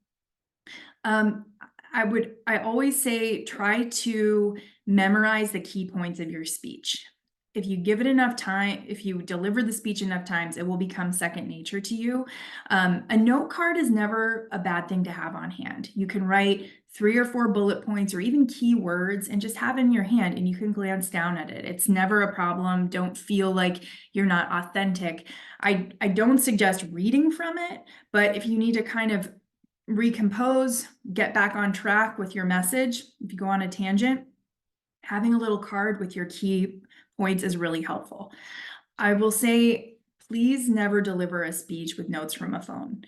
I always say, try to memorize the key points of your speech. If you give it enough time, if you deliver the speech enough times, it will become second nature to you. A note card is never a bad thing to have on hand. You can write 3 or 4 bullet points or even keywords and just have it in your hand and you can glance down at it. It's never a problem. Don't feel like you're not authentic. I don't suggest reading from it, but if you need to kind of recompose, get back on track with your message, if you go on a tangent, having a little card with your key points is really helpful. I will say, please never deliver a speech with notes from a phone.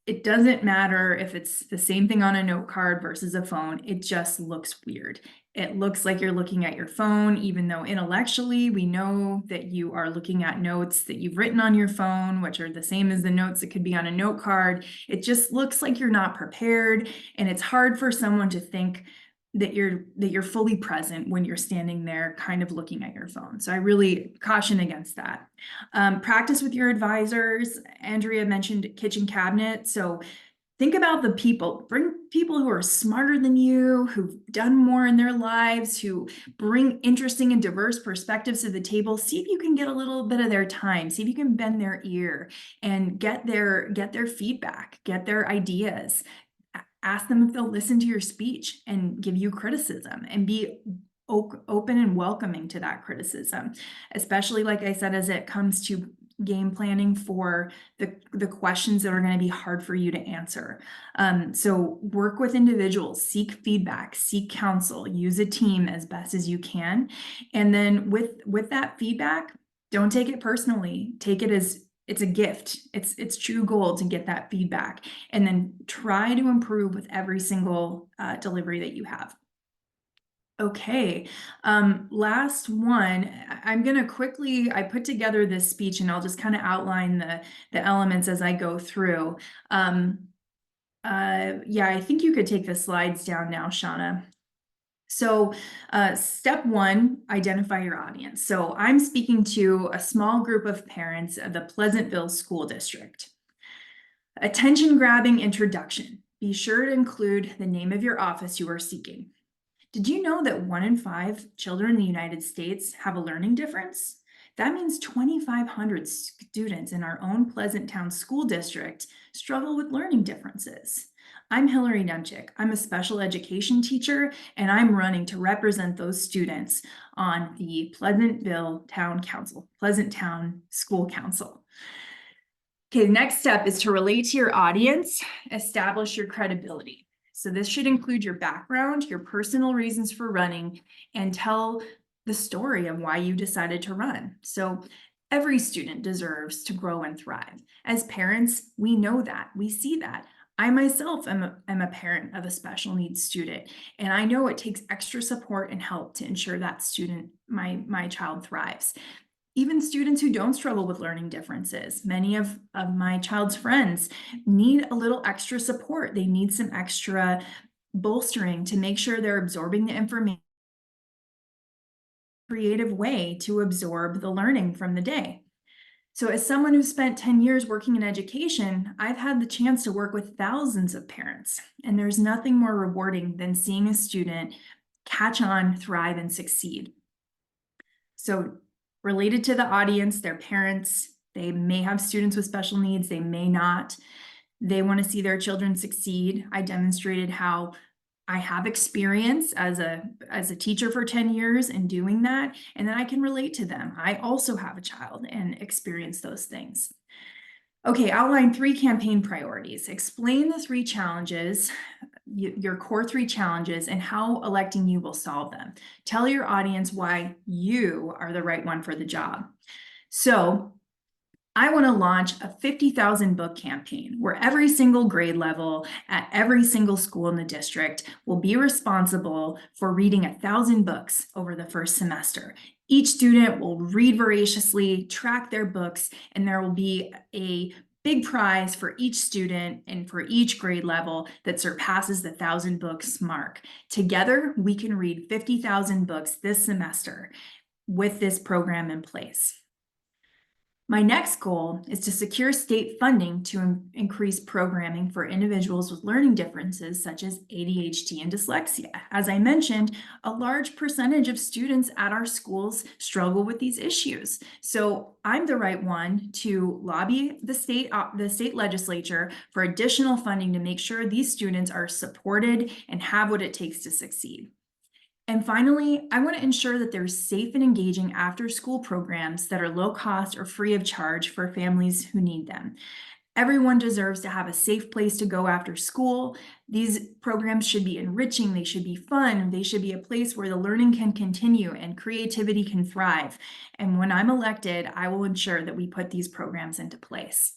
It doesn't matter if it's the same thing on a note card versus a phone. It just looks weird. It looks like you're looking at your phone, even though intellectually we know that you are looking at notes that you've written on your phone, which are the same as the notes that could be on a note card. It just looks like you're not prepared, and it's hard for someone to think that you're fully present when you're standing there kind of looking at your phone. So I really caution against that. Practice with your advisors. Andrea mentioned kitchen cabinet. So think about the people, bring people who are smarter than you, who've done more in their lives, who bring interesting and diverse perspectives to the table. See if you can get a little bit of their time, see if you can bend their ear and get their feedback, get their ideas. Ask them if they'll listen to your speech and give you criticism and be open and welcoming to that criticism, especially, like I said, as it comes to game planning for the questions that are going to be hard for you to answer. So work with individuals, seek feedback, seek counsel, use a team as best as you can. And then with that feedback, don't take it personally. Take it as it's a gift. It's true gold to get that feedback, and then try to improve with every single delivery that you have. Okay, last one. I'm gonna I put together this speech and I'll just kind of outline the elements as I go through. Yeah, I think you could take the slides down now, Shauna. So step one, identify your audience. So I'm speaking to a small group of parents of the Pleasantville School District. Attention grabbing introduction. Be sure to include the name of your office you are seeking. Did you know that 1 in 5 children in the United States have a learning difference? That means 2,500 students in our own Pleasant Town School District struggle with learning differences. I'm Hillary Nemchik. I'm a special education teacher, and I'm running to represent those students on the Pleasantville Town Council, Pleasant Town School Council. Okay, the next step is to relate to your audience, establish your credibility. So this should include your background, your personal reasons for running, and tell the story of why you decided to run. So every student deserves to grow and thrive. As parents, we know that, we see that. I myself am a parent of a special needs student, and I know it takes extra support and help to ensure that student, my child thrives. Even students who don't struggle with learning differences, many of my child's friends need a little extra support. They need some extra bolstering to make sure they're absorbing the information in a creative way to absorb the learning from the day. So as someone who spent 10 years working in education, I've had the chance to work with thousands of parents, and there's nothing more rewarding than seeing a student catch on, thrive, and succeed. So related to the audience, their parents, they may have students with special needs, they may not. They want to see their children succeed. I demonstrated how I have experience as a teacher for 10 years in doing that, and then I can relate to them. I also have a child and experience those things. Okay, outline 3 campaign priorities. Explain the 3 challenges, your core 3 challenges, and how electing you will solve them. Tell your audience why you are the right one for the job. So I want to launch a 50,000 book campaign where every single grade level at every single school in the district will be responsible for reading 1,000 books over the first semester. Each student will read voraciously, track their books, and there will be a big prize for each student and for each grade level that surpasses the 1,000 books mark. Together, we can read 50,000 books this semester with this program in place. My next goal is to secure state funding to increase programming for individuals with learning differences such as ADHD and dyslexia. As I mentioned, a large percentage of students at our schools struggle with these issues. So I'm the right one to lobby the state legislature for additional funding to make sure these students are supported and have what it takes to succeed. And finally, I want to ensure that there's safe and engaging after-school programs that are low cost or free of charge for families who need them. Everyone deserves to have a safe place to go after school. These programs should be enriching, they should be fun, they should be a place where the learning can continue and creativity can thrive. And when I'm elected, I will ensure that we put these programs into place.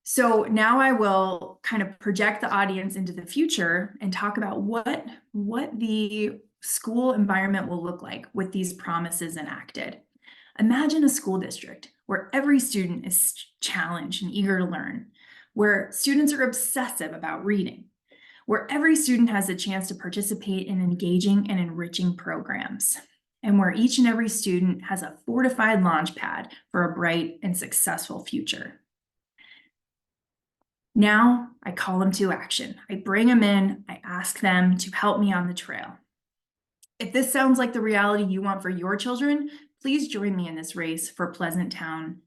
So now I will kind of project the audience into the future and talk about what the school environment will look like with these promises enacted. Imagine a school district where every student is challenged and eager to learn, where students are obsessive about reading, where every student has a chance to participate in engaging and enriching programs, and where each and every student has a fortified launch pad for a bright and successful future. Now I call them to action. I bring them in, I ask them to help me on the trail. If this sounds like the reality you want for your children, please join me in this race for Pleasant Town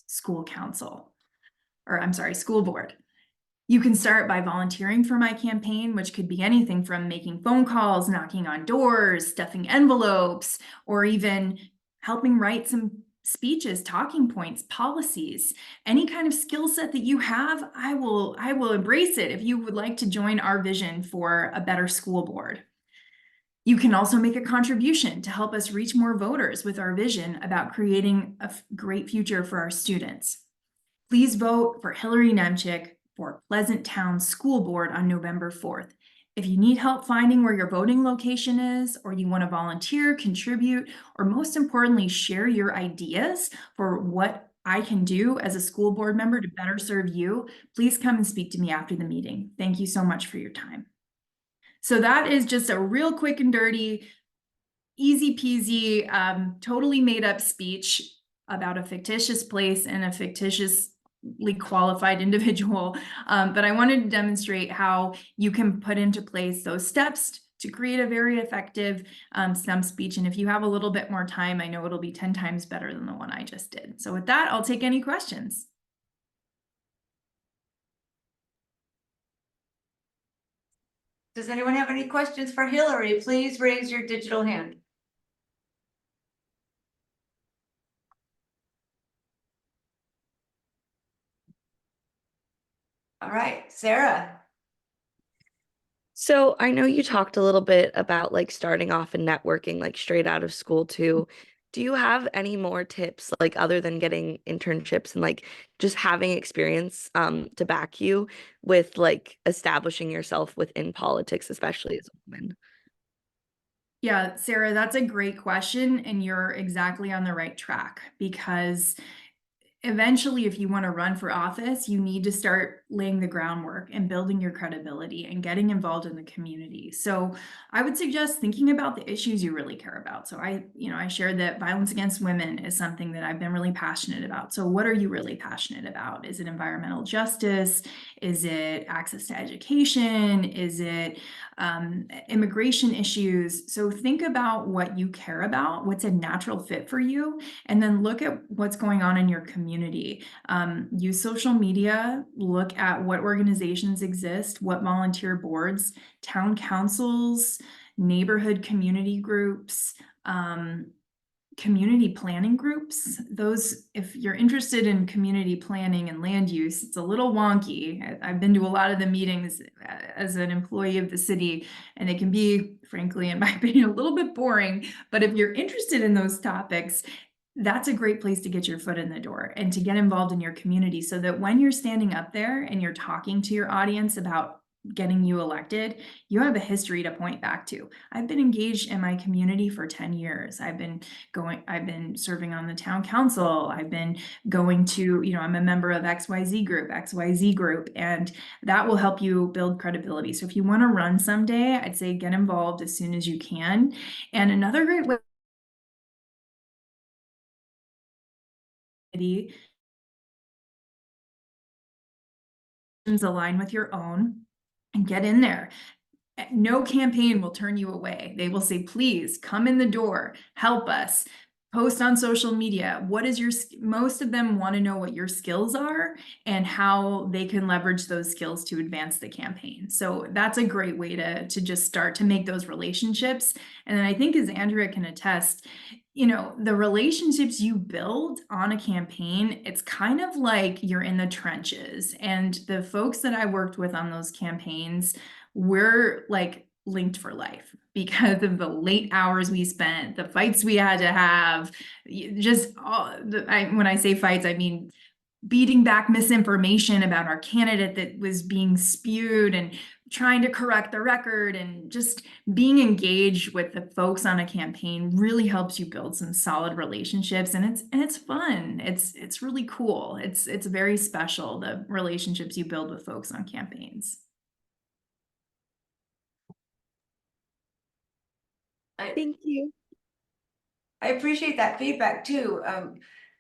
School Council, or I'm sorry, School Board. You can start by volunteering for my campaign, which could be anything from making phone calls, knocking on doors, stuffing envelopes, or even helping write some speeches, talking points, policies. Any kind of skill set that you have, I will embrace it if you would like to join our vision for a better school board. You can also make a contribution to help us reach more voters with our vision about creating a great future for our students. Please vote for Hillary Nemchik for Pleasant Town School Board on November 4th. If you need help finding where your voting location is, or you want to volunteer, contribute, or most importantly, share your ideas for what I can do as a school board member to better serve you, please come and speak to me after the meeting. Thank you so much for your time. So that is just a real quick and dirty, easy peasy, totally made up speech about a fictitious place and a fictitiously qualified individual. But I wanted to demonstrate how you can put into place those steps to create a very effective STEM speech. And if you have a little bit more time, I know it'll be 10 times better than the one I just did. So with that, I'll take any questions. Does anyone have any questions for Hillary? Please raise your digital hand. All right, Sarah. So I know you talked a little bit about like starting off and networking like straight out of school too. Do you have any more tips like other than getting internships and like just having experience to back you with like establishing yourself within politics, especially as a woman? Yeah, Sarah, that's a great question. And you're exactly on the right track, because eventually, if you want to run for office, you need to start laying the groundwork and building your credibility and getting involved in the community. So I would suggest thinking about the issues you really care about. So I shared that violence against women is something that I've been really passionate about. So what are you really passionate about? Is it environmental justice? Is it access to education? Is it immigration issues? So think about what you care about, what's a natural fit for you, and then look at what's going on in your community. Use social media, look at what organizations exist, what volunteer boards, town councils, neighborhood community groups, community planning groups. Those, if you're interested in community planning and land use, it's a little wonky. I've been to a lot of the meetings as an employee of the city, and it can be, frankly, in my opinion, a little bit boring. But if you're interested in those topics, that's a great place to get your foot in the door and to get involved in your community, so that when you're standing up there and you're talking to your audience about getting you elected, you have a history to point back to. I've been engaged in my community for 10 years. I've been serving on the town council. I've been going to, I'm a member of XYZ group, and that will help you build credibility. So if you want to run someday, I'd say get involved as soon as you can. And another great way align with your own and get in there. No campaign will turn you away. They will say, please come in the door, help us, post on social media. What is most of them want to know what your skills are and how they can leverage those skills to advance the campaign. So that's a great way to just start to make those relationships. And then I think, as Andrea can attest, the relationships you build on a campaign, it's kind of like you're in the trenches. And the folks that I worked with on those campaigns, we're like linked for life because of the late hours we spent, the fights we had to have, just when I say fights, I mean beating back misinformation about our candidate that was being spewed and trying to correct the record, and just being engaged with the folks on a campaign really helps you build some solid relationships, and it's fun. It's really cool. It's very special, the relationships you build with folks on campaigns. Thank you. I appreciate that feedback too,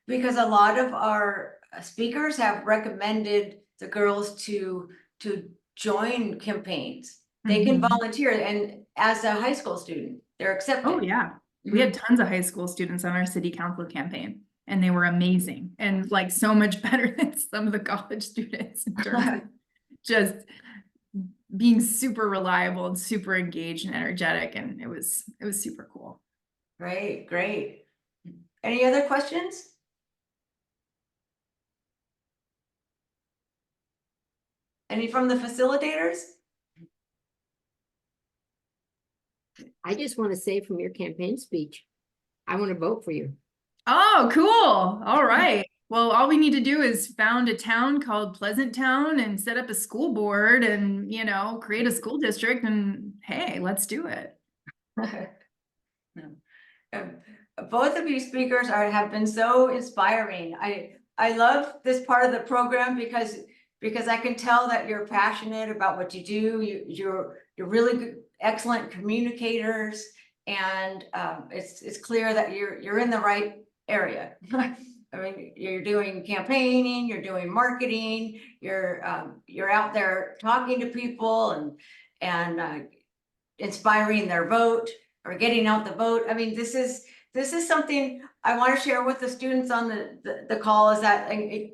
because a lot of our speakers have recommended the girls to join campaigns. They can volunteer, and as a high school student, they're accepted. Oh yeah, we had tons of high school students on our city council campaign, and they were amazing, and like so much better than some of the college students in terms of just being super reliable and super engaged and energetic, and it was super cool. Great. Any other questions? Any from the facilitators? I just want to say from your campaign speech, I want to vote for you. Oh, cool. All right. Well, all we need to do is found a town called Pleasant Town and set up a school board and, create a school district, and hey, let's do it. Both of you speakers have been so inspiring. I love this part of the program because I can tell that you're passionate about what you do. You're really good, excellent communicators, and it's clear that you're in the right area. I mean, you're doing campaigning, you're doing marketing, you're out there talking to people and inspiring their vote or getting out the vote. I mean, this is something I want to share with the students on the call, is that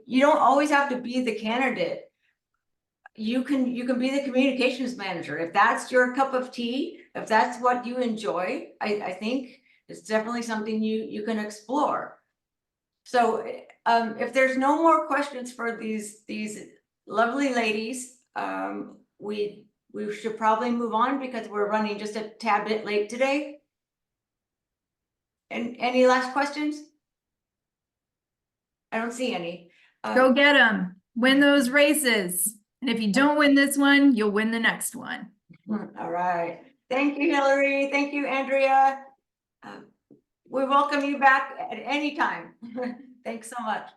you don't always have to be the candidate. You can be the communications manager. If that's your cup of tea, if that's what you enjoy, I think it's definitely something you can explore. So if there's no more questions for these lovely ladies, we should probably move on because we're running just a tad bit late today. And any last questions? I don't see any. Go get them. Win those races. And if you don't win this one, you'll win the next one. All right. Thank you, Hillary. Thank you, Andrea. We welcome you back at any time. Thanks so much.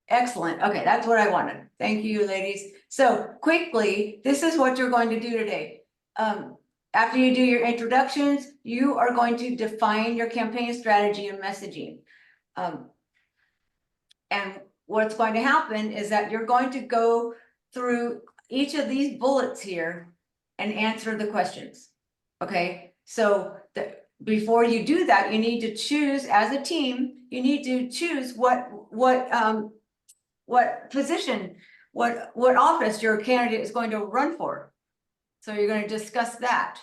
Excellent. Okay, that's what I wanted. Thank you, ladies. So quickly, this is what you're going to do today. After you do your introductions, you are going to define your campaign strategy and messaging. And what's going to happen is that you're going to go through each of these bullets here and answer the questions. Okay, so before you do that, you need to choose, as a team, you need to choose what position, what office your candidate is going to run for. So you're going to discuss that.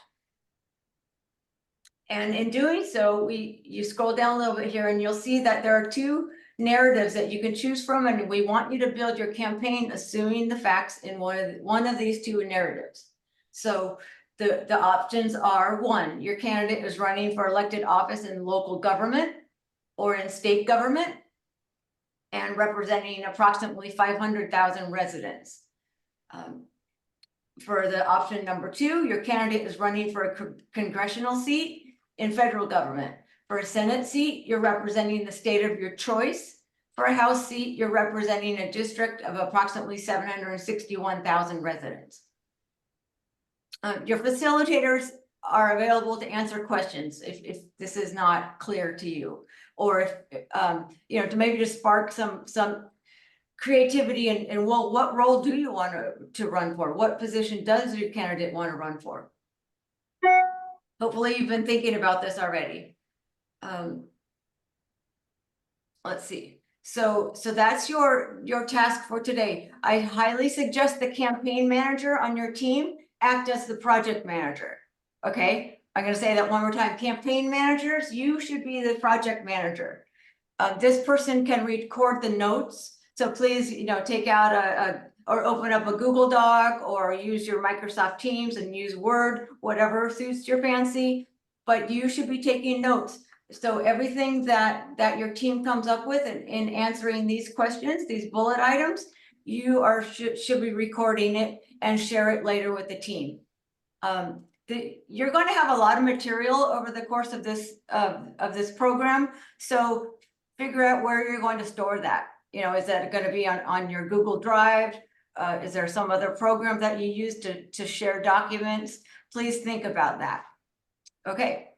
And in doing so, you scroll down a little bit here and you'll see that there are two narratives that you can choose from, and we want you to build your campaign assuming the facts in one of these two narratives. So the options are: one, your candidate is running for elected office in local government or in state government and representing approximately 500,000 residents. For the option number two, your candidate is running for a congressional seat in federal government. For a Senate seat, you're representing the state of your choice. For a House seat, you're representing a district of approximately 761,000 residents. Your facilitators are available to answer questions if this is not clear to you, or if to maybe just spark some creativity and well, what role do you want to run for? What position does your candidate want to run for? Hopefully you've been thinking about this already. Let's see. So that's your task for today. I highly suggest the campaign manager on your team act as the project manager. Okay, I'm going to say that one more time. Campaign managers, you should be the project manager. This person can record the notes. So please, take out or open up a Google Doc or use your Microsoft Teams and use Word, whatever suits your fancy, but you should be taking notes. So everything that your team comes up with in answering these questions, these bullet items, you should be recording it and share it later with the team. You're going to have a lot of material over the course of this program. So figure out where you're going to store that. Is that going to be on your Google Drive? Is there some other program that you use to share documents? Please think about that. Okay.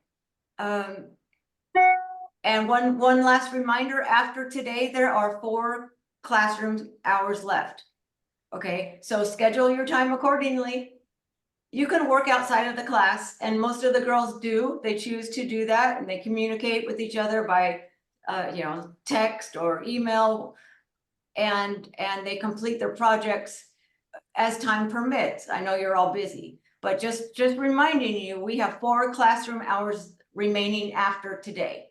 And one last reminder, after today, there are 4 classroom hours left. Okay, so schedule your time accordingly. You can work outside of the class, and most of the girls do. They choose to do that, and they communicate with each other by text or email, and they complete their projects as time permits. I know you're all busy, but just reminding you, we have 4 classroom hours remaining after today.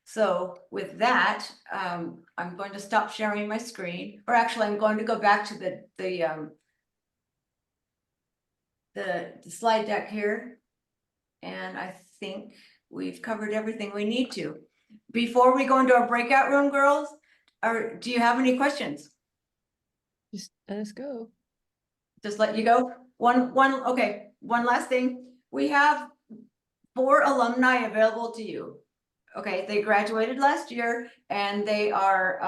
So with that, I'm going to stop sharing my screen, or actually I'm going to go back to the slide deck here. And I think we've covered everything we need to. Before we go into our breakout room, girls, do you have any questions? Just let us go. Just let you go. One last thing. We have 4 alumni available to you. Okay, they graduated last year and they are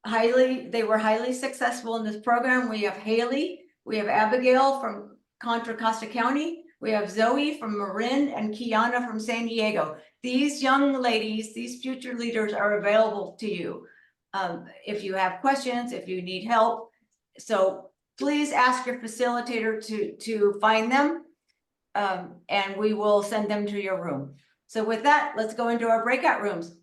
highly successful in this program. We have Haley, we have Abigail from Contra Costa County. We have Zoe from Marin and Kiana from San Diego. These young ladies, these future leaders are available to you. If you have questions, if you need help. So please ask your facilitator to find them. And we will send them to your room. So with that, let's go into our breakout rooms.